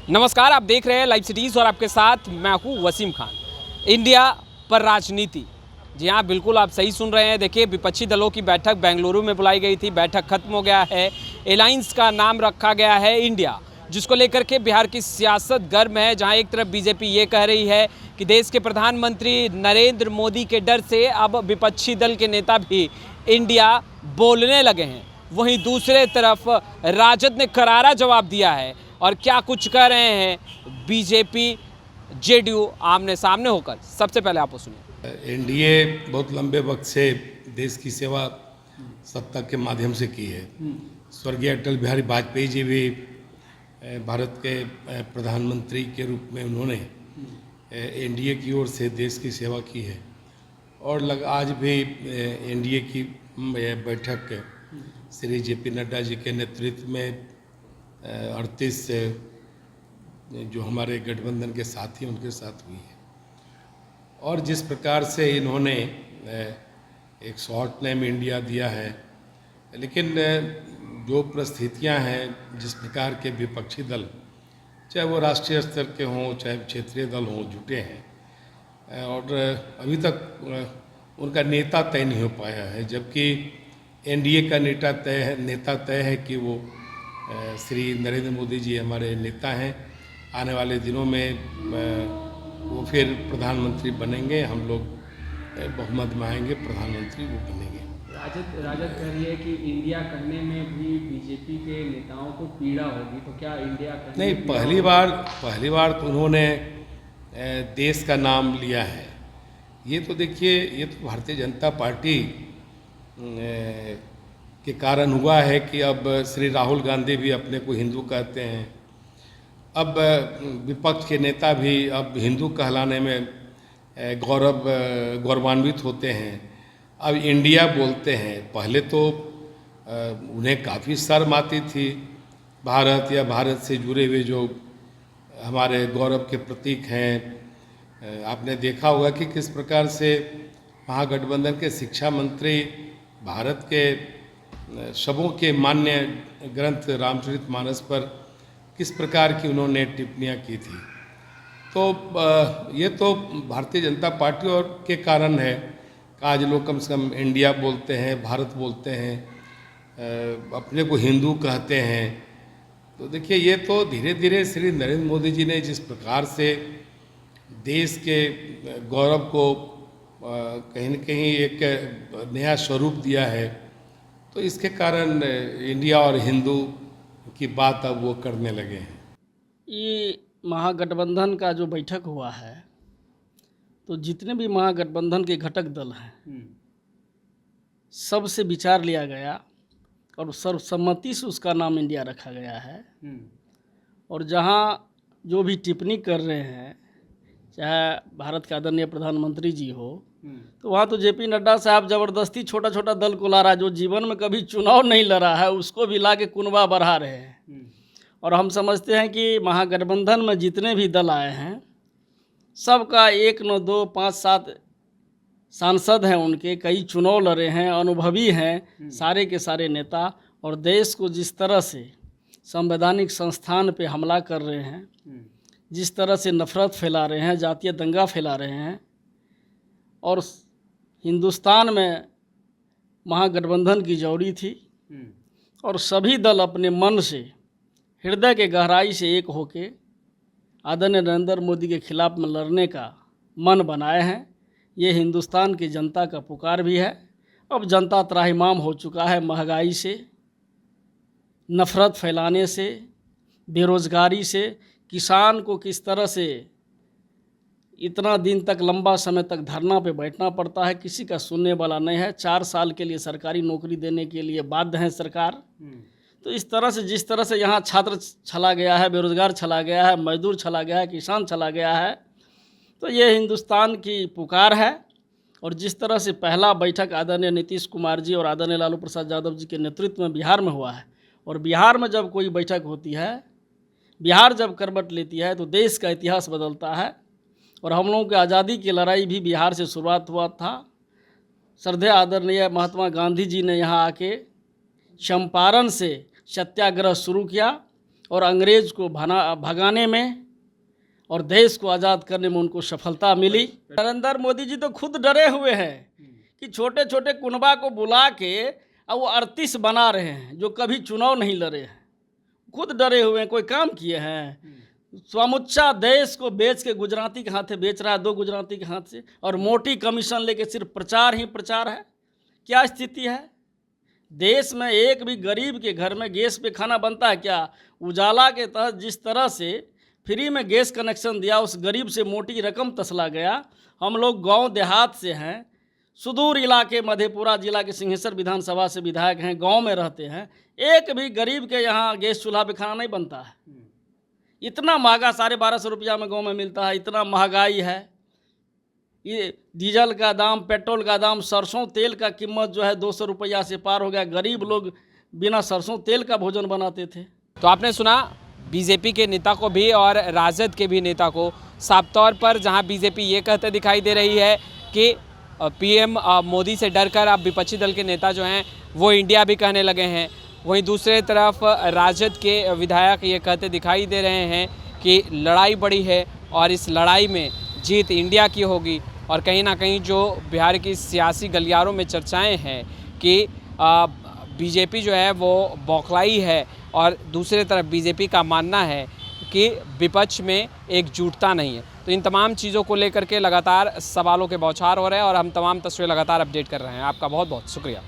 नमस्कार, आप देख रहे हैं लाइव सिटीज़ और आपके साथ मैं हूँ वसीम खान। इंडिया पर राजनीति, जी हाँ, बिल्कुल आप सही सुन रहे हैं। देखिए, विपक्षी दलों की बैठक बेंगलुरु में बुलाई गई थी, बैठक खत्म हो गया है। अलायंस का नाम रखा गया है इंडिया, जिसको लेकर के बिहार की सियासत गर्म है। जहाँ एक तरफ बीजेपी ये कह रही है कि देश के प्रधानमंत्री नरेंद्र मोदी के डर से अब विपक्षी दल के नेता भी इंडिया बोलने लगे हैं, वहीं दूसरे तरफ राजद ने करारा जवाब दिया है। और क्या कुछ कह रहे हैं बीजेपी जेडीयू आमने सामने होकर, सबसे पहले आप सुनिए। एनडीए बहुत लंबे वक्त से देश की सेवा सत्ता के माध्यम से की है। स्वर्गीय अटल बिहारी वाजपेयी जी भी भारत के प्रधानमंत्री के रूप में उन्होंने एनडीए की ओर से देश की सेवा की है। और आज भी एनडीए की बैठक श्री जेपी नड्डा जी के नेतृत्व में 38 जो हमारे गठबंधन के साथी उनके साथ हुई है। और जिस प्रकार से इन्होंने एक शॉर्ट नेम इंडिया दिया है, लेकिन जो परिस्थितियां हैं, जिस प्रकार के विपक्षी दल, चाहे वो राष्ट्रीय स्तर के हों चाहे क्षेत्रीय दल हों, जुटे हैं और अभी तक उनका नेता तय नहीं हो पाया है। जबकि एनडीए का नेता तय है कि वो श्री नरेंद्र मोदी जी हमारे नेता हैं। आने वाले दिनों में वो फिर प्रधानमंत्री बनेंगे, हम लोग बहुमत में आएंगे, प्रधानमंत्री वो बनेंगे। राजद कह रही है कि इंडिया करने में भी बीजेपी के नेताओं को पीड़ा होगी, तो क्या इंडिया करने नहीं, पहली बार तो उन्होंने देश का नाम लिया है। ये तो देखिए, ये तो भारतीय जनता पार्टी के कारण हुआ है कि अब श्री राहुल गांधी भी अपने को हिंदू कहते हैं। अब विपक्ष के नेता भी अब हिंदू कहलाने में गौरवान्वित होते हैं। अब इंडिया बोलते हैं। पहले तो उन्हें काफ़ी शर्म आती थी। भारत या भारत से जुड़े हुए जो हमारे गौरव के प्रतीक हैं, आपने देखा होगा कि किस प्रकार से महागठबंधन के शिक्षा मंत्री भारत के सबों के मान्य ग्रंथ रामचरितमानस पर किस प्रकार की उन्होंने टिप्पणियाँ की थी। तो ये तो भारतीय जनता पार्टी और के कारण है कि आज लोग कम से कम इंडिया बोलते हैं, भारत बोलते हैं, अपने को हिंदू कहते हैं। तो देखिए, ये तो धीरे धीरे श्री नरेंद्र मोदी जी ने जिस प्रकार से देश के गौरव को कहीं न कहीं एक नया स्वरूप दिया है, तो इसके कारण इंडिया और हिंदू की बात अब वो करने लगे हैं। ये महागठबंधन का जो बैठक हुआ है, तो जितने भी महागठबंधन के घटक दल हैं, सबसे विचार लिया गया और सर्वसम्मति से उसका नाम इंडिया रखा गया है। और जहाँ जो भी टिप्पणी कर रहे हैं, चाहे भारत के आदरणीय प्रधानमंत्री जी हो, तो वहाँ तो जेपी नड्डा साहब ज़बरदस्ती छोटा छोटा दल को ला रहा है। जो जीवन में कभी चुनाव नहीं लड़ा है, उसको भी ला के कुनबा बढ़ा रहे हैं। और हम समझते हैं कि महागठबंधन में जितने भी दल आए हैं, सबका 1 न 2 5 7 सांसद हैं, उनके कई चुनाव लड़े हैं, अनुभवी हैं सारे के सारे नेता। और देश को जिस तरह से संवैधानिक संस्थान पे हमला कर रहे हैं, जिस तरह से नफरत फैला रहे हैं, जातीय दंगा फैला रहे हैं, और हिंदुस्तान में महागठबंधन की जरूरी थी। और सभी दल अपने मन से, हृदय के गहराई से एक होके आदरणीय नरेंद्र मोदी के खिलाफ में लड़ने का मन बनाए हैं। ये हिंदुस्तान की जनता का पुकार भी है। अब जनता त्राहिमाम हो चुका है महंगाई से, नफरत फैलाने से, बेरोज़गारी से। किसान को किस तरह से इतना दिन तक, लंबा समय तक धरना पे बैठना पड़ता है, किसी का सुनने वाला नहीं है। 4 साल के लिए सरकारी नौकरी देने के लिए बाध्य है सरकार। तो इस तरह से, जिस तरह से यहाँ छात्र चला गया है, बेरोजगार चला गया है, मजदूर चला गया है, किसान चला गया है, तो ये हिंदुस्तान की पुकार है। और जिस तरह से पहला बैठक आदरणीय नीतीश कुमार जी और आदरणीय लालू प्रसाद यादव जी के नेतृत्व में बिहार में हुआ है, और बिहार में जब कोई बैठक होती है, बिहार जब करवट लेती है, तो देश का इतिहास बदलता है। और हम लोगों की आज़ादी की लड़ाई भी बिहार से शुरुआत हुआ था। श्रद्धेय आदरणीय महात्मा गांधी जी ने यहाँ आके चंपारण से सत्याग्रह शुरू किया और अंग्रेज को भगाने में और देश को आज़ाद करने में उनको सफलता मिली। नरेंद्र मोदी जी तो खुद डरे हुए हैं कि छोटे छोटे कुनबा को बुला के अब वो आर्टिस्ट बना रहे हैं जो कभी चुनाव नहीं लड़े हैं। खुद डरे हुए हैं, कोई काम किए हैं? समूचा देश को बेच के गुजराती के हाथ से बेच रहा है, 2 गुजराती के हाथ से, और मोटी कमीशन लेके सिर्फ प्रचार ही प्रचार है। क्या स्थिति है देश में? एक भी गरीब के घर में गैस पे खाना बनता है क्या? उजाला के तहत जिस तरह से फ्री में गैस कनेक्शन दिया, उस गरीब से मोटी रकम तसला गया। हम लोग गांव देहात से हैं, सुदूर इलाके मधेपुरा जिला के सिंहेश्वर विधानसभा से विधायक हैं, गांव में रहते हैं। एक भी गरीब के यहाँ गैस चूल्हा पे खाना नहीं बनता है। इतना महंगा 1250 रुपया में गांव में मिलता है, इतना महंगाई है। ये डीजल का दाम, पेट्रोल का दाम, सरसों तेल का कीमत जो है 200 रुपया से पार हो गया। गरीब लोग बिना सरसों तेल का भोजन बनाते थे। तो आपने सुना बीजेपी के नेता को भी और राजद के भी नेता को, साफ तौर पर जहां बीजेपी ये कहते दिखाई दे रही है कि पीएम मोदी से डरकर अब विपक्षी दल के नेता जो हैं वो इंडिया भी कहने लगे हैं, वहीं दूसरे तरफ राजद के विधायक ये कहते दिखाई दे रहे हैं कि लड़ाई बड़ी है और इस लड़ाई में जीत इंडिया की होगी। और कहीं ना कहीं जो बिहार की सियासी गलियारों में चर्चाएं हैं कि बीजेपी जो है वो बौखलाई है, और दूसरी तरफ बीजेपी का मानना है कि विपक्ष में एकजुटता नहीं है। तो इन तमाम चीज़ों को लेकर के लगातार सवालों के बौछार हो रहे हैं और हम तमाम तस्वीरें लगातार अपडेट कर रहे हैं। आपका बहुत बहुत शुक्रिया।